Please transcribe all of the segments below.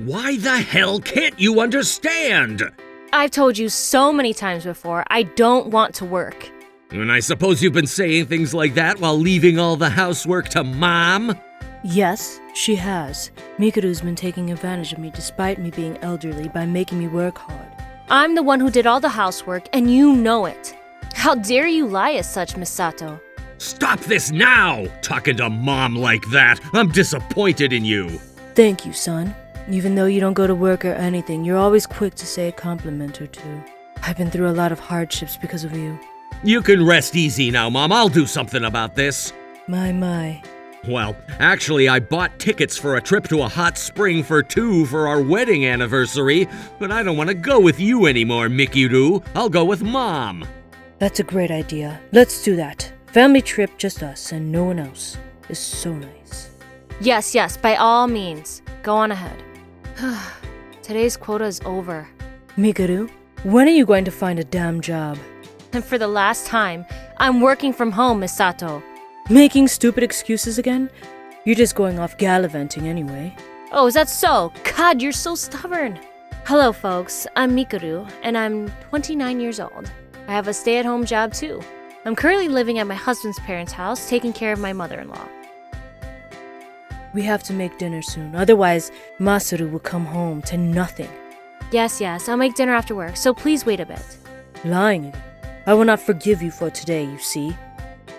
Why the hell can't you understand? I've told you so many times before, I don't want to work. And I suppose you've been saying things like that while leaving all the housework to Mom? Yes, she has. Mikaru's been taking advantage of me despite me being elderly by making me work hard. I'm the one who did all the housework, and you know it. How dare you lie as such, Miss Sato? Stop this now! Talking to Mom like that. I'm disappointed in you. Thank you, son. Even though you don't go to work or anything, you're always quick to say a compliment or two. I've been through a lot of hardships because of you. You can rest easy now, Mom. I'll do something about this. My. Well, actually, I bought tickets for a trip to a hot spring for two for our wedding anniversary, but I don't want to go with you anymore, Mikiru. I'll go with Mom. That's a great idea. Let's do that. Family trip, just us and no one else. Is so nice. Yes, by all means. Go on ahead. Today's quota is over. Mikaru, when are you going to find a damn job? And for the last time, I'm working from home, Miss Sato. Making stupid excuses again? You're just going off gallivanting anyway. Oh, is that so? God, you're so stubborn. Hello, folks. I'm Mikaru, and I'm 29 years old. I have a stay-at-home job, too. I'm currently living at my husband's parents' house, taking care of my mother-in-law. We have to make dinner soon, otherwise Masaru will come home to nothing. Yes, I'll make dinner after work, so please wait a bit. Lying again. I will not forgive you for today, you see.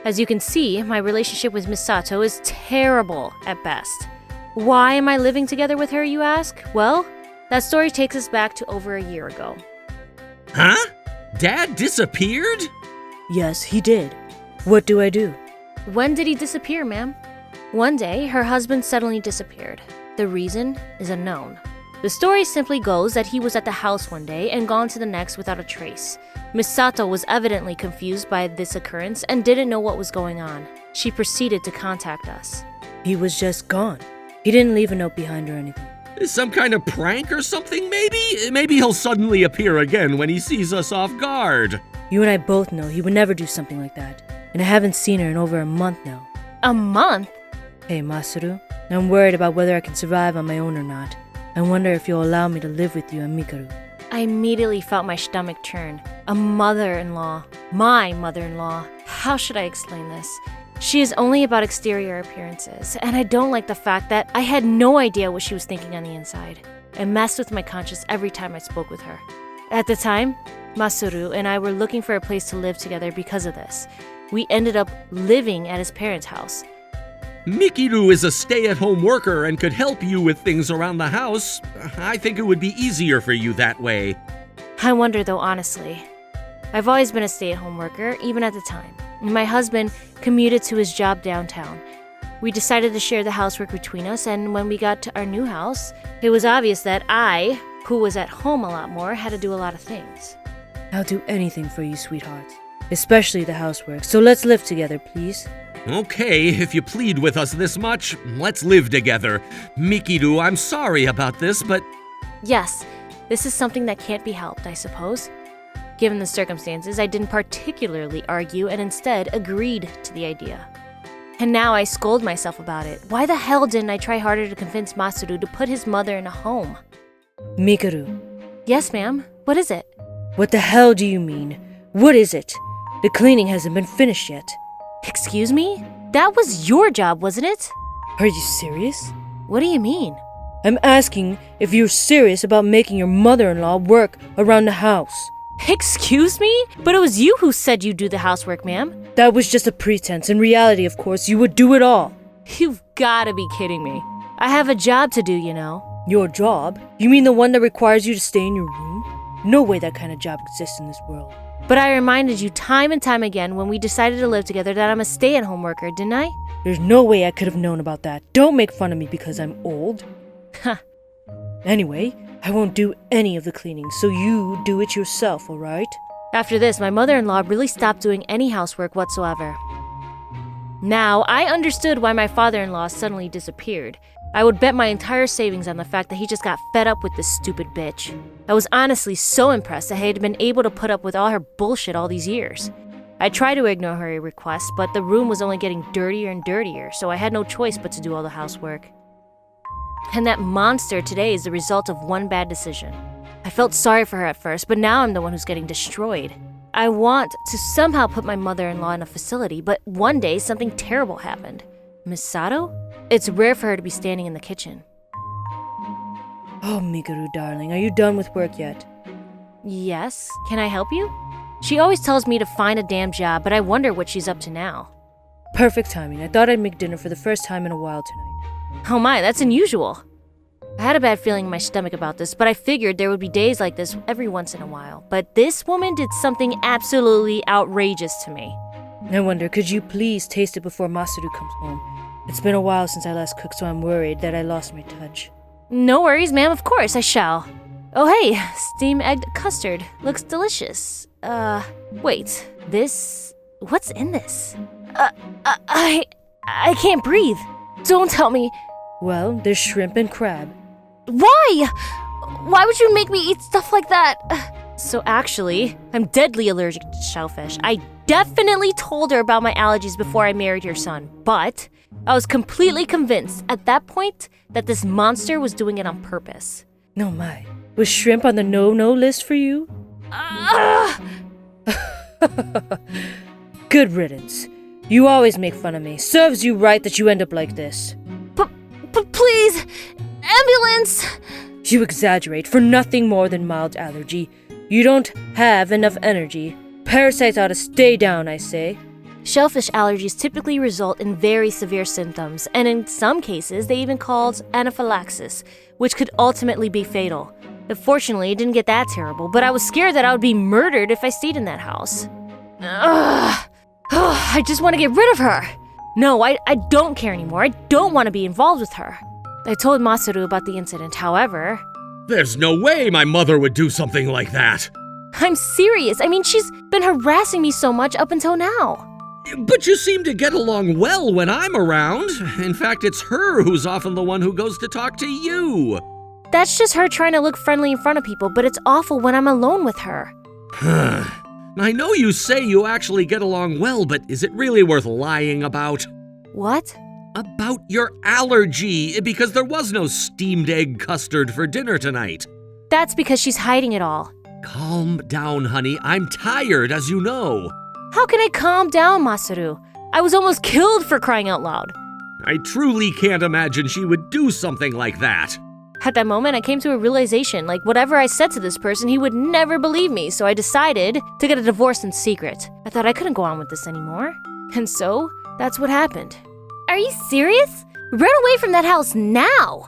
As you can see, my relationship with Miss Sato is terrible at best. Why am I living together with her, you ask? Well, that story takes us back to over a year ago. Huh? Dad disappeared? Yes, he did. What do I do? When did he disappear, ma'am? One day, her husband suddenly disappeared. The reason is unknown. The story simply goes that he was at the house one day and gone to the next without a trace. Miss Sato was evidently confused by this occurrence and didn't know what was going on. She proceeded to contact us. He was just gone. He didn't leave a note behind or anything. Some kind of prank or something, maybe? Maybe he'll suddenly appear again when he sees us off guard. You and I both know he would never do something like that. And I haven't seen her in over a month now. A month? Hey, Masaru, I'm worried about whether I can survive on my own or not. I wonder if you'll allow me to live with you and Mikaru. I immediately felt my stomach turn. A mother-in-law. My mother-in-law. How should I explain this? She is only about exterior appearances, and I don't like the fact that I had no idea what she was thinking on the inside. It messed with my conscience every time I spoke with her. At the time, Masaru and I were looking for a place to live together because of this. We ended up living at his parents' house. Mikiru is a stay-at-home worker and could help you with things around the house. I think it would be easier for you that way. I wonder though, honestly. I've always been a stay-at-home worker, even at the time. My husband commuted to his job downtown. We decided to share the housework between us, and when we got to our new house, it was obvious that I, who was at home a lot more, had to do a lot of things. I'll do anything for you, sweetheart. Especially the housework, so let's live together, please. Okay, if you plead with us this much, let's live together. Mikiru, I'm sorry about this, but... Yes, this is something that can't be helped, I suppose. Given the circumstances, I didn't particularly argue and instead agreed to the idea. And now I scold myself about it. Why the hell didn't I try harder to convince Masaru to put his mother in a home? Mikaru. Yes, ma'am. What is it? What the hell do you mean? What is it? The cleaning hasn't been finished yet. Excuse me? That was your job, wasn't it? Are you serious? What do you mean? I'm asking if you're serious about making your mother-in-law work around the house. Excuse me? But it was you who said you'd do the housework, ma'am. That was just a pretense. In reality, of course, you would do it all. You've gotta be kidding me. I have a job to do, you know. Your job? You mean the one that requires you to stay in your room? No way that kind of job exists in this world. But I reminded you time and time again when we decided to live together that I'm a stay-at-home worker, didn't I? There's no way I could have known about that. Don't make fun of me because I'm old. Huh. Anyway, I won't do any of the cleaning, so you do it yourself, alright? After this, my mother-in-law really stopped doing any housework whatsoever. Now, I understood why my father-in-law suddenly disappeared. I would bet my entire savings on the fact that he just got fed up with this stupid bitch. I was honestly so impressed that I had been able to put up with all her bullshit all these years. I tried to ignore her requests, but the room was only getting dirtier and dirtier, so I had no choice but to do all the housework. And that monster today is the result of one bad decision. I felt sorry for her at first, but now I'm the one who's getting destroyed. I want to somehow put my mother-in-law in a facility, but one day something terrible happened. Miss Sato? It's rare for her to be standing in the kitchen. Oh, Mikuru, darling, are you done with work yet? Yes, can I help you? She always tells me to find a damn job, but I wonder what she's up to now. Perfect timing. I thought I'd make dinner for the first time in a while tonight. Oh my, that's unusual. I had a bad feeling in my stomach about this, but I figured there would be days like this every once in a while. But this woman did something absolutely outrageous to me. I wonder, could you please taste it before Masaru comes home? It's been a while since I last cooked, so I'm worried that I lost my touch. No worries, ma'am, of course, I shall. Oh hey, steamed egg custard. Looks delicious. Wait, this... What's in this? I can't breathe. Don't tell me. Well, there's shrimp and crab. Why? Why would you make me eat stuff like that? So actually, I'm deadly allergic to shellfish. I definitely told her about my allergies before I married your son, but I was completely convinced at that point that this monster was doing it on purpose. No my. Was shrimp on the no-no list for you? Good riddance. You always make fun of me. Serves you right that you end up like this. Please! Ambulance! You exaggerate for nothing more than mild allergy. You don't have enough energy. Parasites ought to stay down, I say. Shellfish allergies typically result in very severe symptoms, and in some cases, they even called anaphylaxis, which could ultimately be fatal. Fortunately, it didn't get that terrible, but I was scared that I would be murdered if I stayed in that house. I just want to get rid of her. No, I don't care anymore. I don't want to be involved with her. I told Masaru about the incident, however... There's no way my mother would do something like that. I'm serious. I mean, she's been harassing me so much up until now. But you seem to get along well when I'm around. In fact, it's her who's often the one who goes to talk to you. That's just her trying to look friendly in front of people, but it's awful when I'm alone with her. I know you say you actually get along well, but is it really worth lying about? What? About your allergy, because there was no steamed egg custard for dinner tonight. That's because she's hiding it all. Calm down, honey. I'm tired, as you know. How can I calm down, Masaru? I was almost killed for crying out loud. I truly can't imagine she would do something like that. At that moment, I came to a realization, like whatever I said to this person, he would never believe me, so I decided to get a divorce in secret. I thought I couldn't go on with this anymore. And so, that's what happened. Are you serious? Run away from that house now!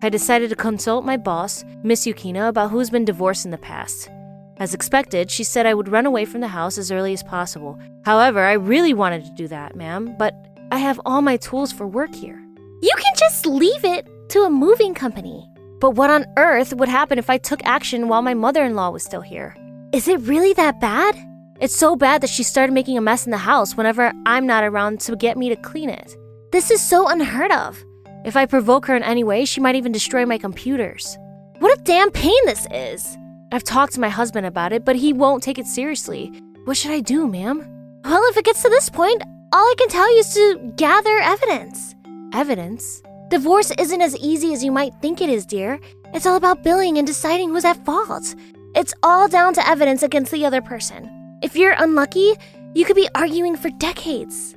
I decided to consult my boss, Miss Yukina, about who's been divorced in the past. As expected, she said I would run away from the house as early as possible. However, I really wanted to do that, ma'am, but I have all my tools for work here. You can just leave it to a moving company. But what on earth would happen if I took action while my mother-in-law was still here? Is it really that bad? It's so bad that she started making a mess in the house whenever I'm not around to get me to clean it. This is so unheard of. If I provoke her in any way, she might even destroy my computers. What a damn pain this is. I've talked to my husband about it, but he won't take it seriously. What should I do, ma'am? Well, if it gets to this point, all I can tell you is to gather evidence. Evidence? Divorce isn't as easy as you might think it is, dear. It's all about billing and deciding who's at fault. It's all down to evidence against the other person. If you're unlucky, you could be arguing for decades.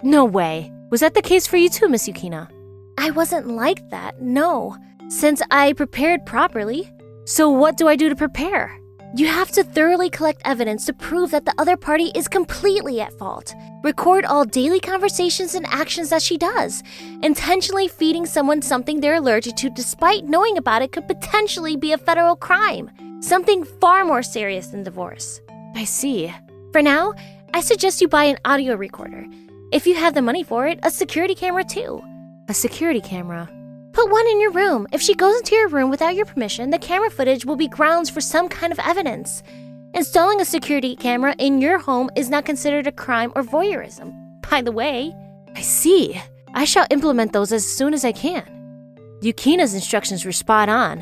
No way. Was that the case for you too, Miss Yukina? I wasn't like that, no. Since I prepared properly. So what do I do to prepare? You have to thoroughly collect evidence to prove that the other party is completely at fault. Record all daily conversations and actions that she does. Intentionally feeding someone something they're allergic to despite knowing about it could potentially be a federal crime. Something far more serious than divorce. I see. For now, I suggest you buy an audio recorder. If you have the money for it, a security camera too. A security camera? Put one in your room. If she goes into your room without your permission, the camera footage will be grounds for some kind of evidence. Installing a security camera in your home is not considered a crime or voyeurism. By the way, I see. I shall implement those as soon as I can. Yukina's instructions were spot on.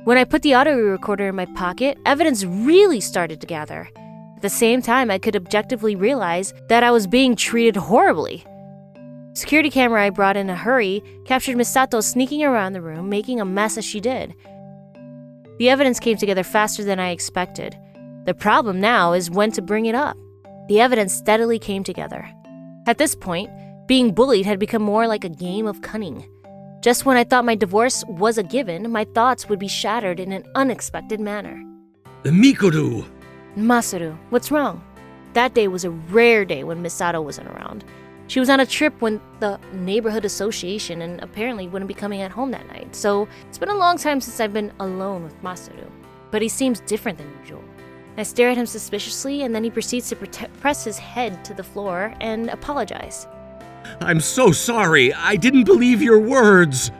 When I put the audio recorder in my pocket, evidence really started to gather. At the same time, I could objectively realize that I was being treated horribly. Security camera I brought in a hurry captured Misato sneaking around the room, making a mess as she did. The evidence came together faster than I expected. The problem now is when to bring it up. The evidence steadily came together. At this point, being bullied had become more like a game of cunning. Just when I thought my divorce was a given, my thoughts would be shattered in an unexpected manner. Mikuru! Masaru, what's wrong? That day was a rare day when Misato wasn't around. She was on a trip with the neighborhood association and apparently wouldn't be coming at home that night. So it's been a long time since I've been alone with Masaru. But he seems different than usual. I stare at him suspiciously and then he proceeds to press his head to the floor and apologize. I'm so sorry. I didn't believe your words.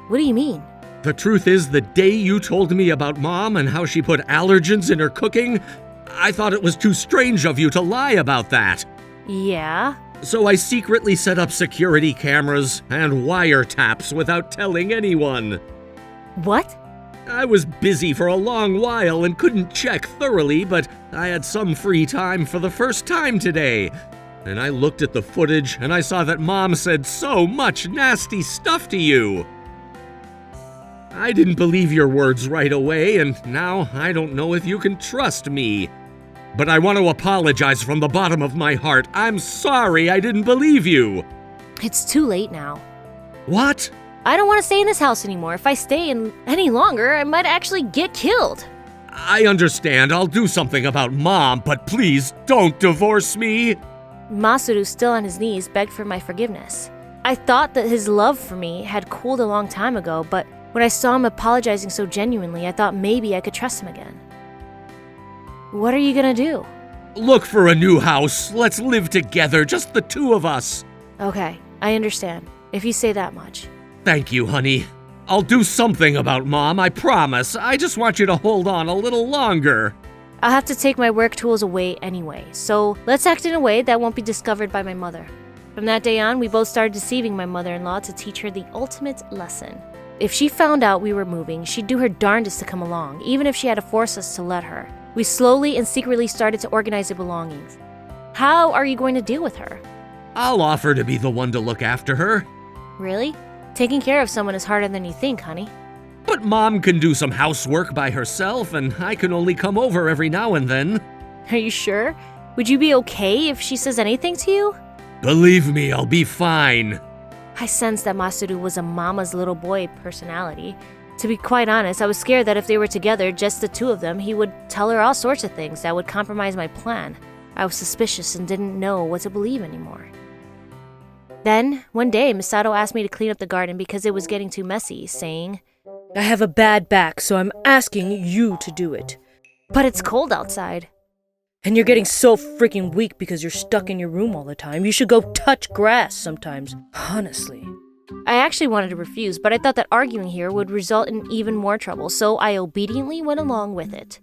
What do you mean? The truth is, the day you told me about Mom and how she put allergens in her cooking, I thought it was too strange of you to lie about that. Yeah? So I secretly set up security cameras and wiretaps without telling anyone. What? I was busy for a long while and couldn't check thoroughly, but I had some free time for the first time today. And I looked at the footage and I saw that Mom said so much nasty stuff to you. I didn't believe your words right away, and now I don't know if you can trust me. But I want to apologize from the bottom of my heart. I'm sorry I didn't believe you. It's too late now. What? I don't want to stay in this house anymore. If I stay in any longer, I might actually get killed. I understand. I'll do something about Mom, but please don't divorce me. Masaru, still on his knees, begged for my forgiveness. I thought that his love for me had cooled a long time ago, but when I saw him apologizing so genuinely, I thought maybe I could trust him again. What are you gonna do? Look for a new house. Let's live together, just the two of us. Okay, I understand, if you say that much. Thank you, honey. I'll do something about Mom, I promise. I just want you to hold on a little longer. I'll have to take my work tools away anyway, so let's act in a way that won't be discovered by my mother. From that day on, we both started deceiving my mother-in-law to teach her the ultimate lesson. If she found out we were moving, she'd do her darndest to come along, even if she had to force us to let her. We slowly and secretly started to organize her belongings. How are you going to deal with her? I'll offer to be the one to look after her. Really? Taking care of someone is harder than you think, honey. But Mom can do some housework by herself, and I can only come over every now and then. Are you sure? Would you be okay if she says anything to you? Believe me, I'll be fine. I sensed that Masaru was a mama's little boy personality. To be quite honest, I was scared that if they were together, just the two of them, he would tell her all sorts of things that would compromise my plan. I was suspicious and didn't know what to believe anymore. Then, one day, Misato asked me to clean up the garden because it was getting too messy, saying, I have a bad back, so I'm asking you to do it. But it's cold outside. And you're getting so freaking weak because you're stuck in your room all the time. You should go touch grass sometimes, honestly. I actually wanted to refuse, but I thought that arguing here would result in even more trouble, so I obediently went along with it.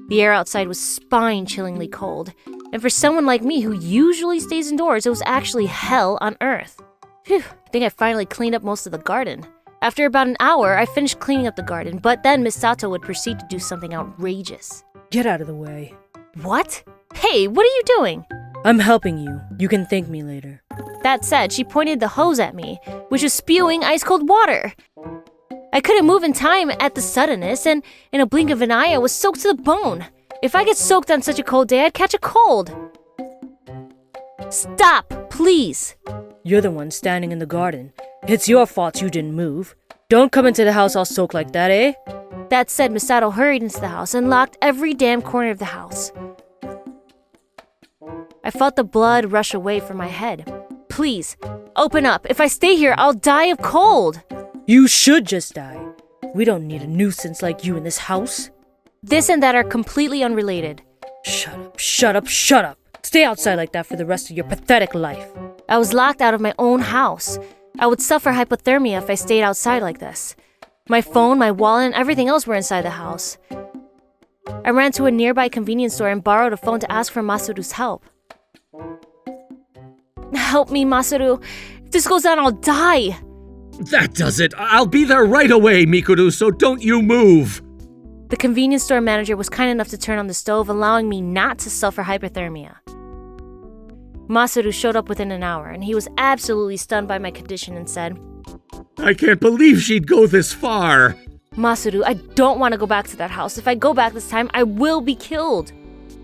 The air outside was spine-chillingly cold, and for someone like me who usually stays indoors, it was actually hell on earth. Phew, I think I finally cleaned up most of the garden. After about an hour, I finished cleaning up the garden, but then Misato would proceed to do something outrageous. Get out of the way. What? Hey, what are you doing? I'm helping you. You can thank me later. That said, she pointed the hose at me, which was spewing ice-cold water. I couldn't move in time at the suddenness, and in a blink of an eye, I was soaked to the bone. If I get soaked on such a cold day, I'd catch a cold. Stop, please. You're the one standing in the garden. It's your fault you didn't move. Don't come into the house all soaked like that, eh? That said, Misato hurried into the house and locked every damn corner of the house. I felt the blood rush away from my head. Please, open up. If I stay here, I'll die of cold. You should just die. We don't need a nuisance like you in this house. This and that are completely unrelated. Shut up, shut up, shut up. Stay outside like that for the rest of your pathetic life. I was locked out of my own house. I would suffer hypothermia if I stayed outside like this. My phone, my wallet, and everything else were inside the house. I ran to a nearby convenience store and borrowed a phone to ask for Masaru's help. Help me, Masaru. If this goes on, I'll die. That does it. I'll be there right away, Mikuru, so don't you move. The convenience store manager was kind enough to turn on the stove, allowing me not to suffer hypothermia. Masaru showed up within an hour, and he was absolutely stunned by my condition and said, I can't believe she'd go this far. Masaru, I don't want to go back to that house. If I go back this time, I will be killed.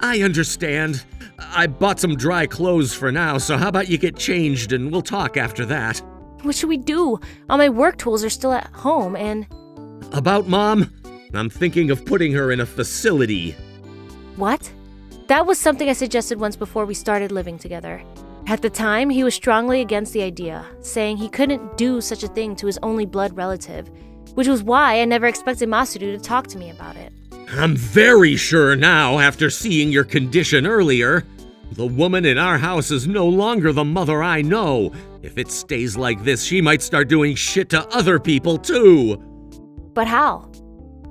I understand. I bought some dry clothes for now, so how about you get changed and we'll talk after that. What should we do? All my work tools are still at home, and... About Mom? I'm thinking of putting her in a facility. What? That was something I suggested once before we started living together. At the time, he was strongly against the idea, saying he couldn't do such a thing to his only blood relative, which was why I never expected Masaru to talk to me about it. I'm very sure now, after seeing your condition earlier. The woman in our house is no longer the mother I know. If it stays like this, she might start doing shit to other people too. But how?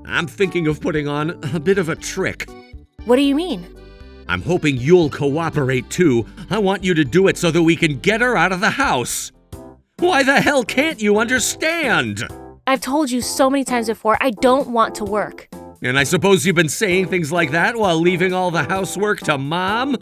I'm thinking of putting on a bit of a trick. What do you mean? I'm hoping you'll cooperate too. I want you to do it so that we can get her out of the house. Why the hell can't you understand? I've told you so many times before, I don't want to work. And I suppose you've been saying things like that while leaving all the housework to Mom?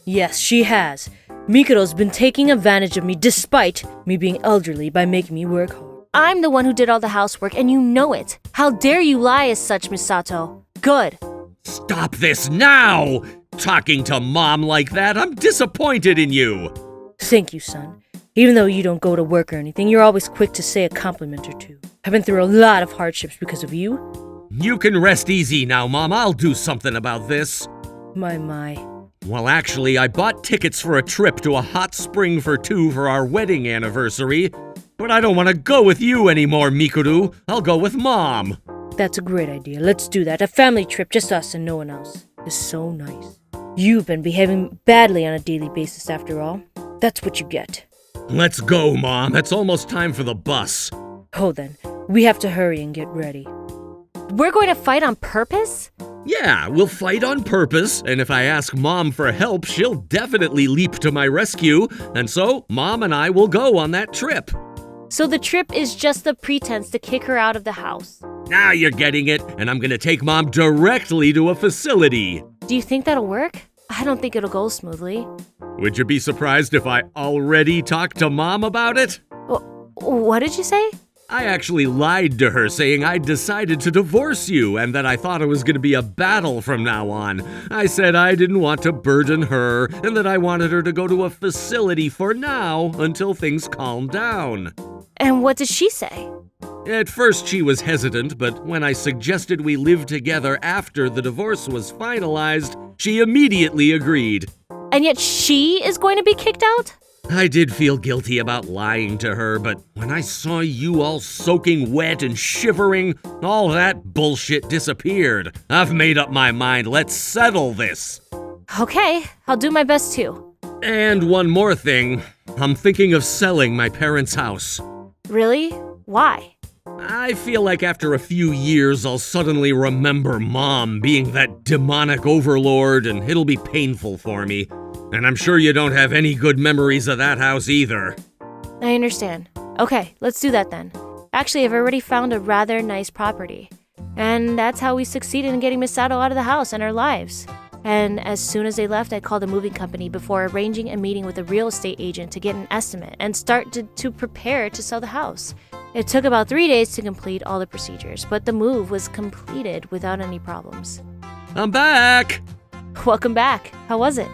Yes, she has. Mikoto's been taking advantage of me despite me being elderly by making me work hard. I'm the one who did all the housework, and you know it. How dare you lie as such, Misato? Good. Stop this now! Talking to Mom like that, I'm disappointed in you. Thank you, son. Even though you don't go to work or anything, you're always quick to say a compliment or two. I've been through a lot of hardships because of you. You can rest easy now, Mom. I'll do something about this. My. Well, actually, I bought tickets for a trip to a hot spring for two for our wedding anniversary. But I don't want to go with you anymore, Mikuru. I'll go with Mom. That's a great idea. Let's do that. A family trip, just us and no one else. It's so nice. You've been behaving badly on a daily basis after all. That's what you get. Let's go, Mom. It's almost time for the bus. Oh, then. We have to hurry and get ready. We're going to fight on purpose? Yeah, we'll fight on purpose, and if I ask Mom for help, she'll definitely leap to my rescue, and so Mom and I will go on that trip. So the trip is just the pretense to kick her out of the house. Now you're getting it, and I'm gonna take Mom directly to a facility. Do you think that'll work? I don't think it'll go smoothly. Would you be surprised if I already talked to Mom about it? What did you say? I actually lied to her saying I'd decided to divorce you and that I thought it was going to be a battle from now on. I said I didn't want to burden her and that I wanted her to go to a facility for now until things calmed down. And what did she say? At first she was hesitant, but when I suggested we live together after the divorce was finalized, she immediately agreed. And yet she is going to be kicked out? I did feel guilty about lying to her, but when I saw you all soaking wet and shivering, all that bullshit disappeared. I've made up my mind. Let's settle this. Okay, I'll do my best too. And one more thing. I'm thinking of selling my parents' house. Really? Why? I feel like after a few years, I'll suddenly remember Mom being that demonic overlord, and it'll be painful for me. And I'm sure you don't have any good memories of that house either. I understand. Okay, let's do that then. Actually, I've already found a rather nice property. And that's how we succeeded in getting Misato out of the house and our lives. And as soon as they left, I called the moving company before arranging a meeting with a real estate agent to get an estimate and start to prepare to sell the house. It took about 3 days to complete all the procedures, but the move was completed without any problems. I'm back! Welcome back. How was it?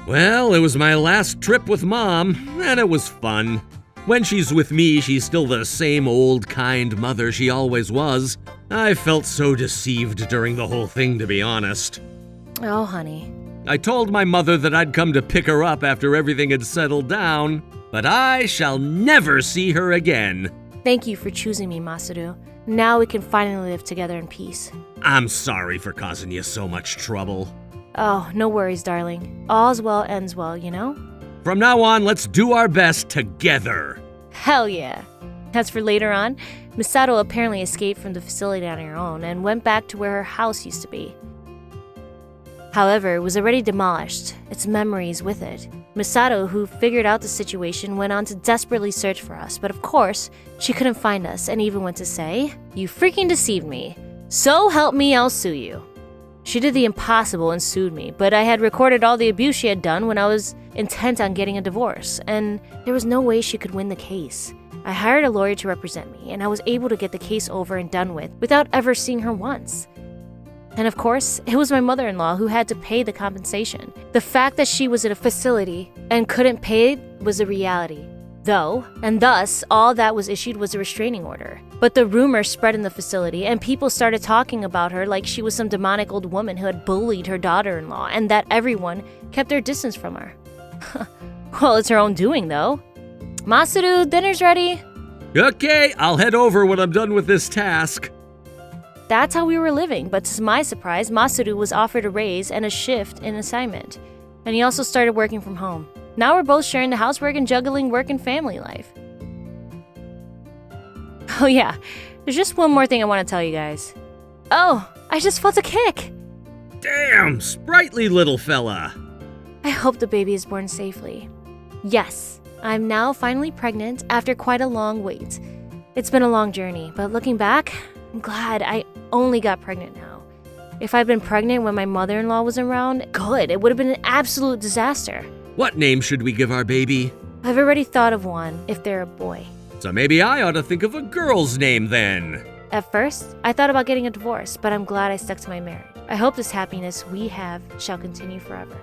Well, it was my last trip with Mom, and it was fun. When she's with me, she's still the same old, kind mother she always was. I felt so deceived during the whole thing, to be honest. Oh, honey. I told my mother that I'd come to pick her up after everything had settled down, but I shall never see her again. Thank you for choosing me, Masaru. Now we can finally live together in peace. I'm sorry for causing you so much trouble. Oh, no worries, darling. All's well ends well, you know? From now on, let's do our best together. Hell yeah. As for later on, Misato apparently escaped from the facility on her own and went back to where her house used to be. However, it was already demolished, its memories with it. Misato, who figured out the situation, went on to desperately search for us, but of course, she couldn't find us and even went to say, "You freaking deceived me. So help me, I'll sue you." She did the impossible and sued me, but I had recorded all the abuse she had done when I was intent on getting a divorce, and there was no way she could win the case. I hired a lawyer to represent me, and I was able to get the case over and done with without ever seeing her once. And of course, it was my mother-in-law who had to pay the compensation. The fact that she was in a facility and couldn't pay it was a reality. And thus, all that was issued was a restraining order. But the rumor spread in the facility, and people started talking about her like she was some demonic old woman who had bullied her daughter-in-law, and that everyone kept their distance from her. Well, it's her own doing, though. Masaru, dinner's ready. Okay, I'll head over when I'm done with this task. That's how we were living, but to my surprise, Masaru was offered a raise and a shift in assignment. And he also started working from home. Now we're both sharing the housework and juggling work and family life. Oh yeah, there's just one more thing I want to tell you guys. Oh, I just felt a kick. Damn, sprightly little fella. I hope the baby is born safely. Yes, I'm now finally pregnant after quite a long wait. It's been a long journey, but looking back, I'm glad I only got pregnant now. If I'd been pregnant when my mother-in-law was around, good, it would have been an absolute disaster. What name should we give our baby? I've already thought of one, if they're a boy. So maybe I ought to think of a girl's name then. At first, I thought about getting a divorce, but I'm glad I stuck to my marriage. I hope this happiness we have shall continue forever.